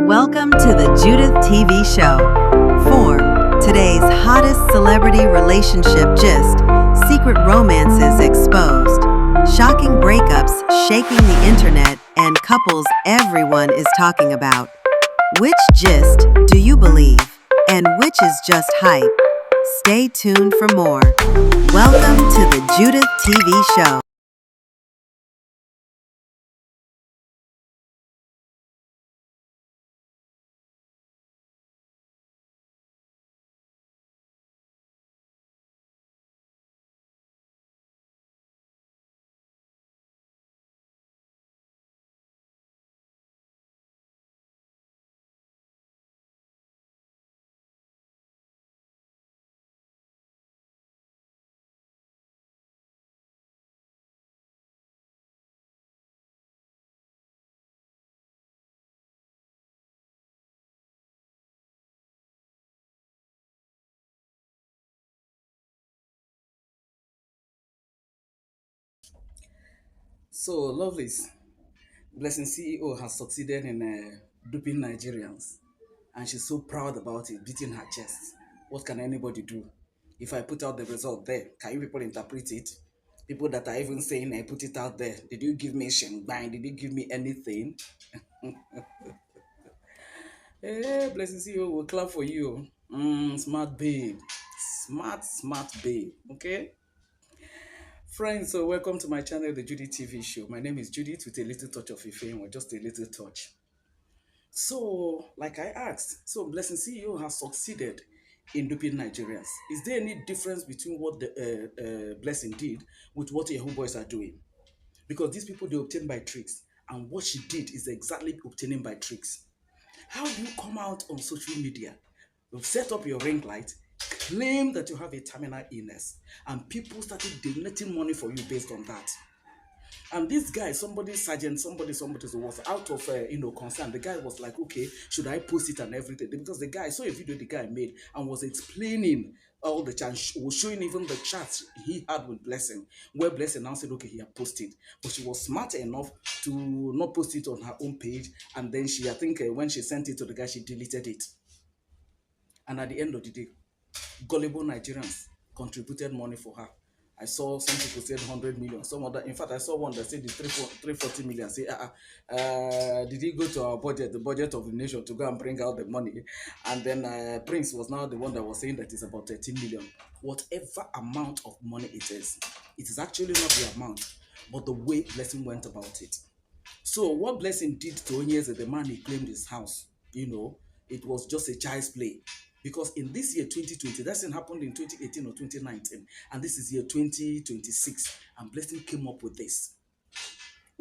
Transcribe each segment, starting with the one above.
Welcome to the Judith TV show. Form, today's hottest celebrity relationship gist, secret romances exposed, shocking breakups shaking the internet, and couples everyone is talking about. Which gist do you believe, and which is just hype? Stay tuned for more. Welcome to the Judith TV show. So, Lovelace, Blessing CEO has succeeded in duping Nigerians, and she's so proud about it, beating her chest. What can anybody do? If I put out the result there, can you people interpret it? People that are even saying I put it out there, did you give me shengbang? Did you give me anything? Hey, Blessing CEO will clap for you. Smart babe. Smart babe. Okay? Friends, so welcome to my channel, the Judy TV show. My name is Judith with a little touch of fame or just a little touch. So, like I asked, so Blessing CEO has succeeded in duping Nigerians. Is there any difference between what the Blessing did with what Yahoo Boys are doing? Because these people, they obtain by tricks, and what she did is exactly obtaining by tricks. How do you come out on social media, set up your ring light, claim that you have a terminal illness, and people started donating money for you based on that? And this guy, somebody was out of concern. The guy was like, okay, should I post it and everything? Because the guy saw a video the guy made and was explaining all the chat, was showing even the chats he had with Blessing, where Blessing now said, okay, he had posted, but she was smart enough to not post it on her own page, and then I think when she sent it to the guy, she deleted it. And at the end of the day, gullible Nigerians contributed money for her. I saw some people said 100 million. Some other, in fact, I saw one that said it's 340 million. Say, did he go to our budget, the budget of the nation, to go and bring out the money? And then Prince was now the one that was saying that it's about 13 million. Whatever amount of money it is actually not the amount, but the way Blessing went about it. So what Blessing did to Onyeze, the man he claimed his house, it was just a child's play. Because in this year 2020, that thing happened in 2018 or 2019, and this is year 2026, and Blessing came up with this.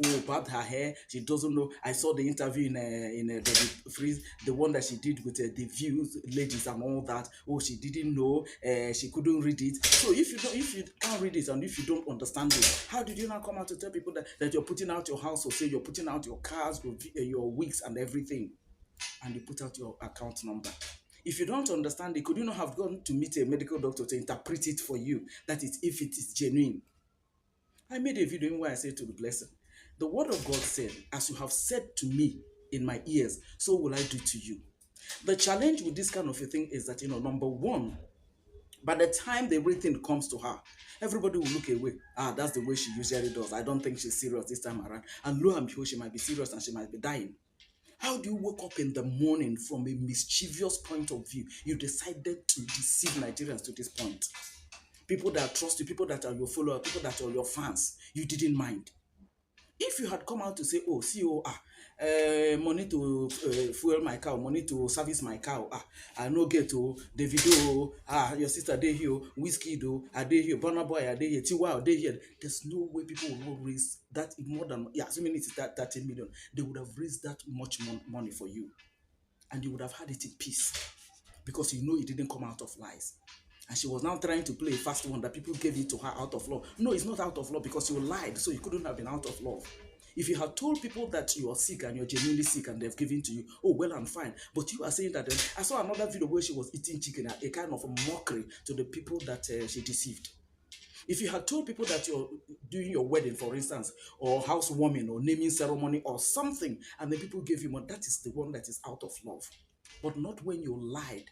Oh, about her hair, she doesn't know. I saw the interview in the freeze, the one that she did with the views ladies and all that. Oh, she didn't know, she couldn't read it. So if you can't read it and if you don't understand it, how did you now come out to tell people that you're putting out your house, or say you're putting out your cars, your wigs and everything, and you put out your account number? If you don't understand it, could you not have gone to meet a medical doctor to interpret it for you, that is, if it is genuine? I made a video in where I said to the Blessing, the word of God said, as you have said to me in my ears, so will I do to you. The challenge with this kind of a thing is that, number one, by the time the everything comes to her, everybody will look away. That's the way she usually does. I don't think she's serious this time around. And lo and behold, she might be serious and she might be dying. How do you wake up in the morning from a mischievous point of view? You decided to deceive Nigerians to this point. People that trust you, people that are your followers, people that are your fans, you didn't mind. If you had come out to say, oh, CEO, money to fuel my car, money to service my car, I no get to the video, your sister dey here, Whiskey do, I dey here, Burna Boy, I dey here, Tiwa, I dey here. There's no way people will not raise that more than, assuming it's that 30 million, they would have raised that much money for you. And you would have had it in peace, because it didn't come out of lies. And she was now trying to play a fast one that people gave it to her out of love. No, it's not out of love, because you lied, so you couldn't have been out of love. If you had told people that you are sick and you're genuinely sick and they've given to you, oh, well and fine. But you are saying that. I saw another video where she was eating chicken, a kind of a mockery to the people that she deceived. If you had told people that you're doing your wedding, for instance, or housewarming or naming ceremony or something, and then people gave you money, that is the one that is out of love. But not when you lied.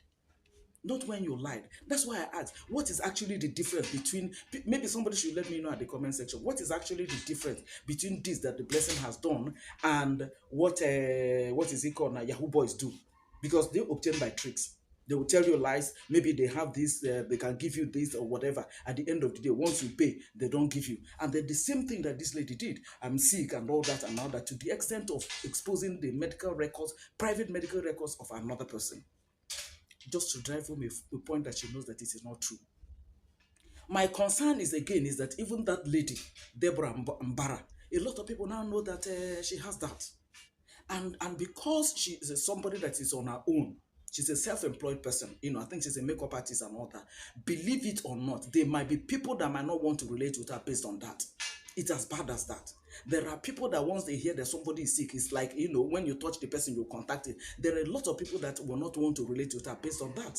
Not when you lied. That's why I asked, what is actually the difference between, maybe somebody should let me know at the comment section, what is actually the difference between this that the blessing has done and what is it called now, Yahoo boys do? Because they obtain by tricks. They will tell you lies. Maybe they have this, they can give you this or whatever. At the end of the day, once you pay, they don't give you. And then the same thing that this lady did, I'm sick and all that and all that, to the extent of exposing the medical records, private medical records of another person, just to drive home a point that she knows that it is not true. My concern is again is that even that lady, Deborah Mbara, a lot of people now know that she has that. And because she is somebody that is on her own, she's a self-employed person. I think she's a makeup artist and all that. Believe it or not, there might be people that might not want to relate with her based on that. It's as bad as that. There are people that once they hear that somebody is sick, it's like, when you touch the person, you contact it. There are a lot of people that will not want to relate with her based on that.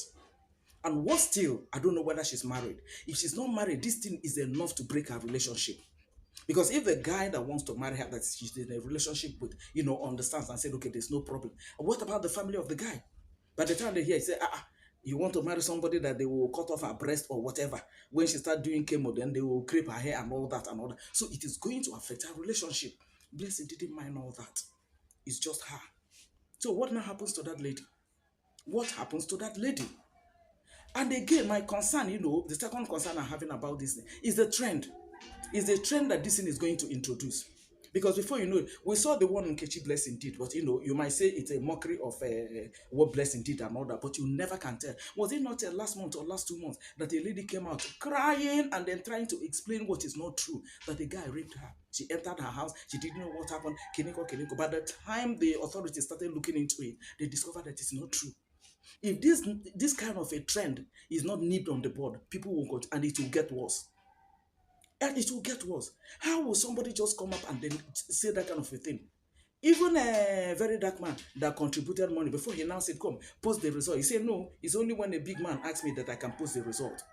And what still, I don't know whether she's married. If she's not married, this thing is enough to break her relationship. Because if the guy that wants to marry her, that she's in a relationship with, understands and said, okay, there's no problem. What about the family of the guy? By the time they hear, say, you want to marry somebody that they will cut off her breast or whatever. When she start doing chemo, then they will crepe her hair and all that and all that. So it is going to affect her relationship. Blessing didn't mind all that. It's just her. So what now happens to that lady? What happens to that lady? And again, my concern, the second concern I'm having about this is the trend. Is the trend that this thing is going to introduce. Because before you know it, we saw the one Nkechi Blessing did, but you might say it's a mockery of what Blessing did and all that, but you never can tell. Was it not last month or last 2 months that a lady came out crying and then trying to explain what is not true, that the guy raped her? She entered her house, she didn't know what happened, Kiniko. By the time the authorities started looking into it, they discovered that it's not true. If this kind of a trend is not nipped on the board, people will go, and it will get worse. And it will get worse. How will somebody just come up and then say that kind of a thing? Even a very dark man that contributed money, before he now said, come, post the result. He said, no, it's only when a big man asks me that I can post the result.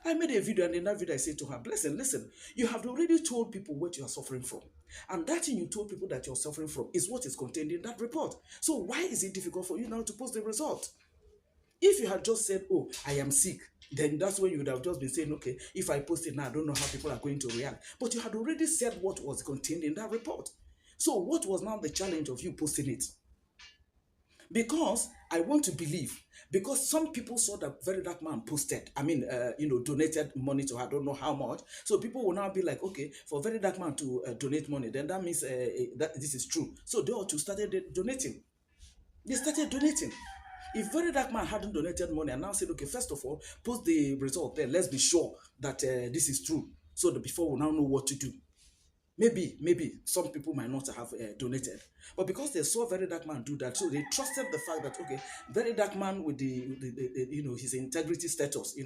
I made a video, and in that video I said to her, listen, you have already told people what you are suffering from. And that thing you told people that you're suffering from is what is contained in that report. So why is it difficult for you now to post the result? If you had just said, oh, I am sick, then that's when you would have just been saying, okay, if I post it now, I don't know how people are going to react. But you had already said what was contained in that report. So what was now the challenge of you posting it? Because I want to believe, because some people saw that very dark man posted, donated money to her, I don't know how much. So people will now be like, okay, for very dark man to donate money, then that means that this is true. So they ought to started donating. They started donating. If very dark man hadn't donated money and now said, okay, first of all, post the result there, let's be sure that this is true, so that before we now know what to do. Maybe some people might not have donated, but because they saw very dark man do that, so they trusted the fact that, okay, very dark man with the his integrity status,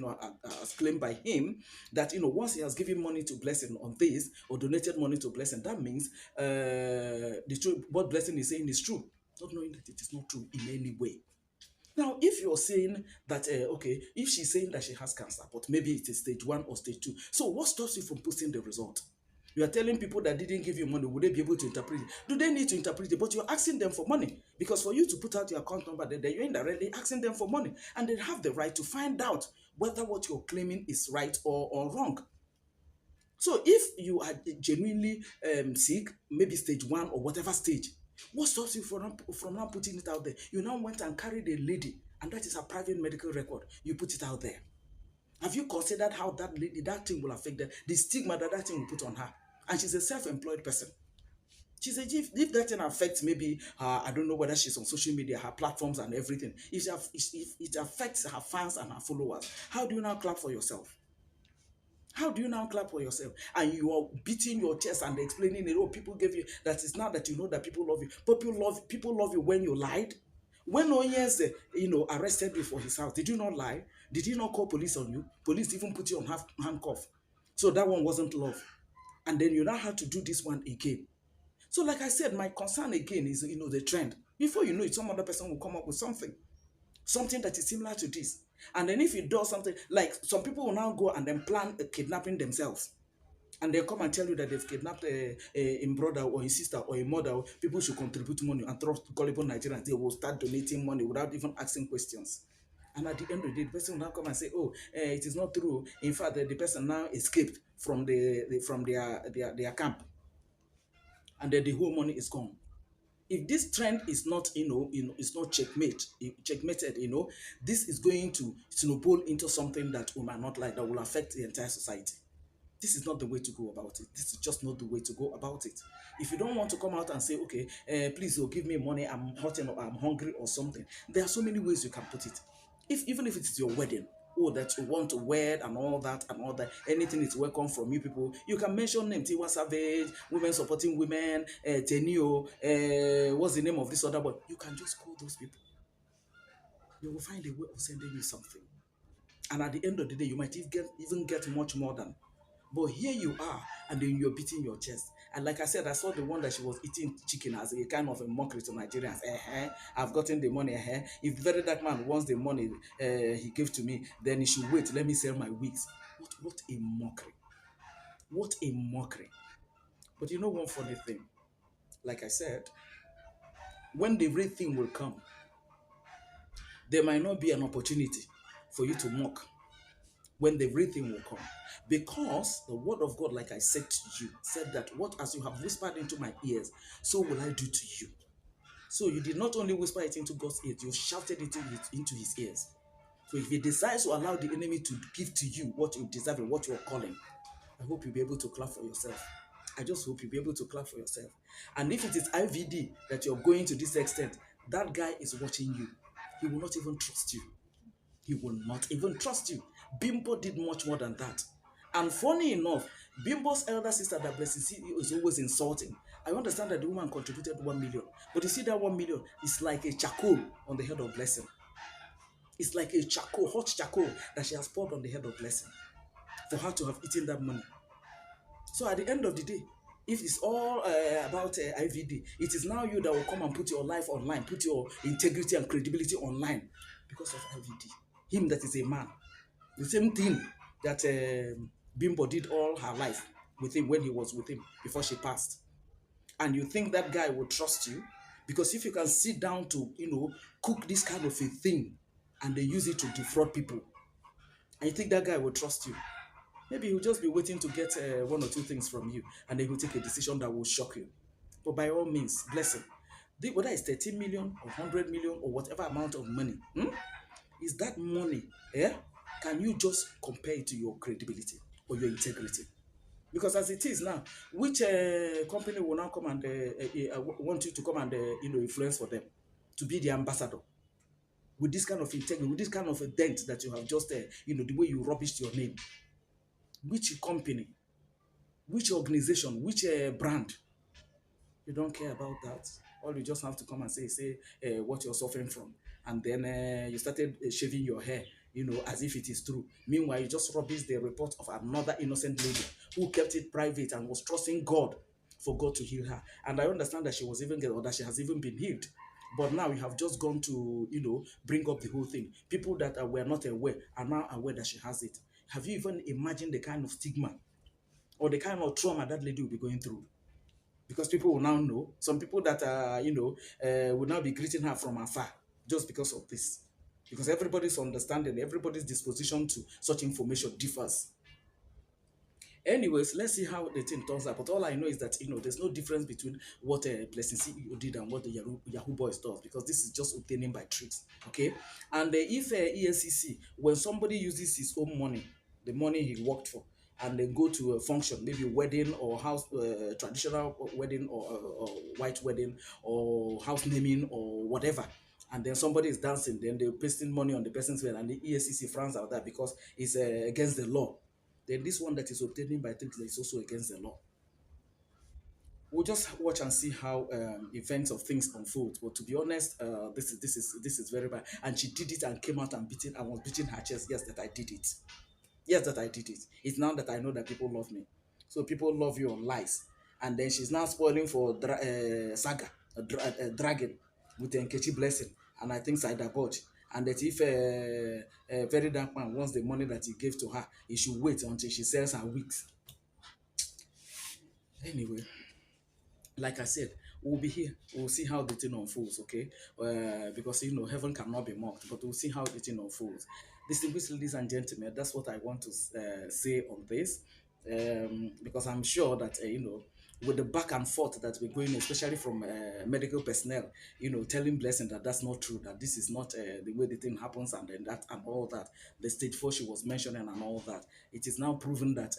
as claimed by him, that once he has given money to Blessing on this or donated money to Blessing, that means the truth, what Blessing is saying is true, not knowing that it is not true in any way. Now, if you're saying that, okay, if she's saying that she has cancer, but maybe it is stage 1 or stage 2, so what stops you from posting the result? You are telling people that didn't give you money, would they be able to interpret it? Do they need to interpret it? But you're asking them for money. Because for you to put out your account number, then you're indirectly asking them for money. And they have the right to find out whether what you're claiming is right or wrong. So if you are genuinely sick, maybe stage 1 or whatever stage, what stops you from now putting it out there? You now went and carried a lady, and that is a private medical record. You put it out there. Have you considered how that lady, that thing will affect the stigma that thing will put on her? And she's a self-employed person. She said, if that thing affects maybe her, I don't know whether she's on social media, her platforms and everything, if it affects her fans and her followers, how do you now clap for yourself? How do you now clap for yourself? And you are beating your chest and explaining it. Oh, people gave you that. Is now that you know that people love you. People love you when you lied. When Onyeze, arrested you for his house, did you not lie? Did he not call police on you? Police even put you on handcuff. So that one wasn't love. And then you now have to do this one again. So like I said, my concern again is, the trend. Before you know it, some other person will come up with something. Something that is similar to this. And then if he does something, like some people will now go and then plan a kidnapping themselves. And they come and tell you that they've kidnapped a brother or a sister or a mother. People should contribute money, and trust gullible Nigerians. They will start donating money without even asking questions. And at the end of the day, the person will now come and say, "Oh, it is not true. In fact, the person now escaped from their camp, and then the whole money is gone." If this trend is not, it's not checkmated, this is going to snowball into something that we might not like, that will affect the entire society. This is not the way to go about it. This is just not the way to go about it. If you don't want to come out and say, okay, please, give me money, I'm hurting or I'm hungry or something, there are so many ways you can put it. Even if it is your wedding, that you want to wed and all that, anything is welcome from you people. You can mention name Tiwa Savage, women supporting women, Tenio, what's the name of this other boy? You can just call those people. You will find a way of sending you something. And at the end of the day, you might even get much more than. But here you are, and then you're beating your chest. And like I said, I saw the one that she was eating chicken as a kind of a mockery to Nigerians. I've gotten the money. If the very dark man wants the money he gave to me, then he should wait. Let me sell my wigs. What a mockery. What a mockery. But you know one funny thing? Like I said, when the real thing will come, there might not be an opportunity for you to mock when the real thing will come. Because the word of God, like I said to you, said that what as you have whispered into my ears, so will I do to you. So you did not only whisper it into God's ears, you shouted it into his ears. So if he decides to allow the enemy to give to you what you deserve and what you are calling, I hope you'll be able to clap for yourself. I just hope you'll be able to clap for yourself. And if it is IVD that you're going to this extent, that guy is watching you. He will not even trust you. He will not even trust you. Bimbo did much more than that. And funny enough, Bimbo's elder sister, that Blessing CEO, is always insulting. I understand that the woman contributed 1 million. But you see, that 1 million is like a charcoal on the head of Blessing. It's like a charcoal, hot charcoal that she has poured on the head of Blessing for her to have eaten that money. So at the end of the day, if it's all about IVD, it is now you that will come and put your life online, put your integrity and credibility online because of IVD. Him that is a man. The same thing that Bimbo did all her life with him when he was with him before she passed. And you think that guy will trust you? Because if you can sit down to, cook this kind of a thing and they use it to defraud people, and you think that guy will trust you, maybe he'll just be waiting to get one or two things from you, and then he'll take a decision that will shock you. But by all means, bless him. Whether it's 13 million or 100 million or whatever amount of money, is that money, can you just compare it to your credibility or your integrity? Because as it is now, which company will now come and want you to come and influence for them to be the ambassador with this kind of integrity, with this kind of a dent that you have just the way you rubbished your name? Which company, which organization, which brand? You don't care about that. All you just have to come and say what you're suffering from. And then you started shaving your hair, as if it is true. Meanwhile, you just rubbish the report of another innocent lady who kept it private and was trusting God for God to heal her. And I understand that she was even, or that she has even been healed. But now you have just gone to, bring up the whole thing. People that were not aware are now aware that she has it. Have you even imagined the kind of stigma or the kind of trauma that lady will be going through? Because people will now know. Some people that will now be greeting her from afar just because of this. Because everybody's understanding, everybody's disposition to such information differs. Anyways, let's see how the thing turns out. But all I know is that there's no difference between what Blessing CEO did and what the Yahoo Boys does, because this is just obtaining by tricks. Okay, and if EFCC, when somebody uses his own money, the money he worked for, and then go to a function, maybe wedding or house traditional wedding or white wedding or house naming or whatever, and then somebody is dancing, then they're pasting money on the person's head, and the EFCC frowns out that because it's against the law. Then this one that is obtaining by tricks is also against the law. We'll just watch and see how events of things unfold. But to be honest, this is very bad. And she did it and came out and was beating her chest. Yes, that I did it. Yes, that I did it. It's now that I know that people love me. So people love you on lies. And then she's now spoiling for Saga, Dragon, with Nkechi Blessing, and I think Saida Bodge. and that if a very dark man wants the money that he gave to her, he should wait until she sells her wigs. Anyway, like I said, we'll be here. We'll see how the thing unfolds, okay? Because heaven cannot be mocked, but we'll see how the thing unfolds. Distinguished ladies and gentlemen, that's what I want to say on this, because I'm sure that with the back and forth that we're going, especially from medical personnel, telling Blessing that that's not true, that this is not the way the thing happens, and then that and all that, the stage 4 she was mentioning and all that. It is now proven that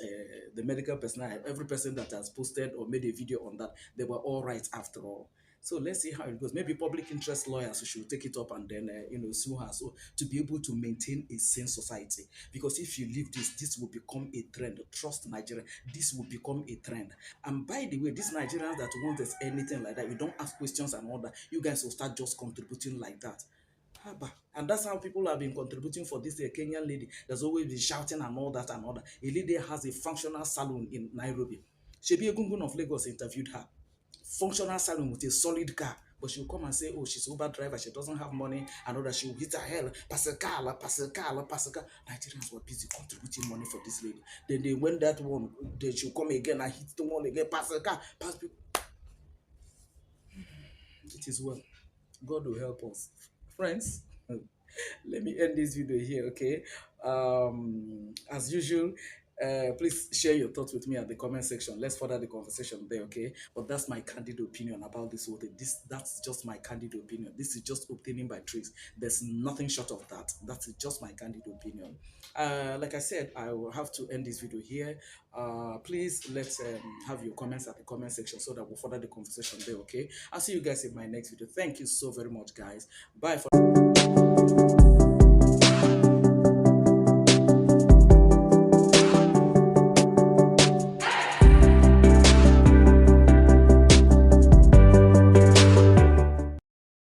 the medical personnel, every person that has posted or made a video on that, they were all right after all. So let's see how it goes. Maybe public interest lawyers should take it up and then sue her, so to be able to maintain a sane society. Because if you leave this, this will become a trend. Trust Nigeria, this will become a trend. And by the way, these Nigerians that want this anything like that, you don't ask questions and all that, you guys will start just contributing like that. And that's how people have been contributing for this Kenyan lady that's always been shouting and all that and all that. A lady has a functional salon in Nairobi. Shebi Egungun of Lagos interviewed her. Functional salon with a solid car. But she'll come and say, oh, she's Uber driver, she doesn't have money, and all that. She'll hit her hell, pass a car, pass a car, pass a car. Nigerians were busy contributing money for this lady. Then they went that one, then she'll come again and hit the one again, pass a car, pass people. It is well. God will help us. Friends, let me end this video here, okay? As usual, please share your thoughts with me at the comment section. Let's further the conversation there, okay? But that's my candid opinion about this whole thing. That's just my candid opinion. This is just obtaining by tricks. There's nothing short of that. That's just my candid opinion. Like I said, I will have to end this video here. Please let's have your comments at the comment section so that we'll further the conversation there, okay? I'll see you guys in my next video. Thank you so very much, guys. Bye for